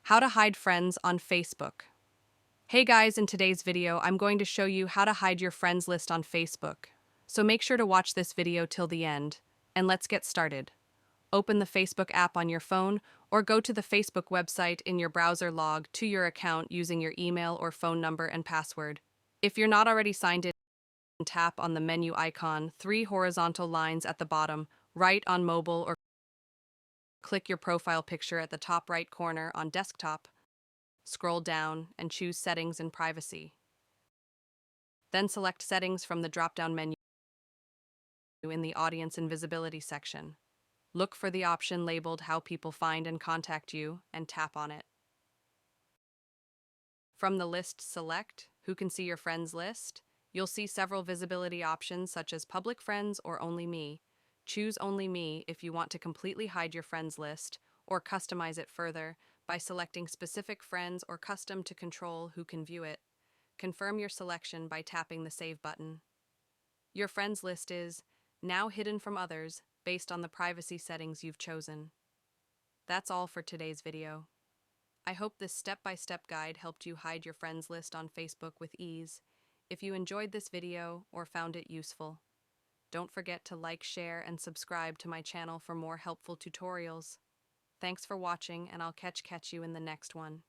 How to hide friends on Facebook. Hey guys, in today's video, I'm going to show you how to hide your friends list on Facebook. So make sure to watch this video till the end, and let's get started. Open the Facebook app on your phone or go to the Facebook website in your browser, log to your account using your email or phone number and password. If you're not already signed in, tap on the menu icon, three horizontal lines at the bottom, right on mobile, or click your profile picture at the top right corner on desktop. Scroll down and choose Settings and Privacy. Then select Settings from the drop-down menu in the Audience and Visibility section. Look for the option labeled How People Find and Contact You and tap on it. From the list, select Who Can See Your Friends list. You'll see several visibility options such as Public Friends or Only Me. Choose Only Me if you want to completely hide your friends list, or customize it further by selecting specific friends or custom to control who can view it. Confirm your selection by tapping the Save button. Your friends list is now hidden from others based on the privacy settings you've chosen. That's all for today's video. I hope this step-by-step guide helped you hide your friends list on Facebook with ease. If you enjoyed this video or found it useful, don't forget to like, share, and subscribe to my channel for more helpful tutorials. Thanks for watching, and I'll catch you in the next one.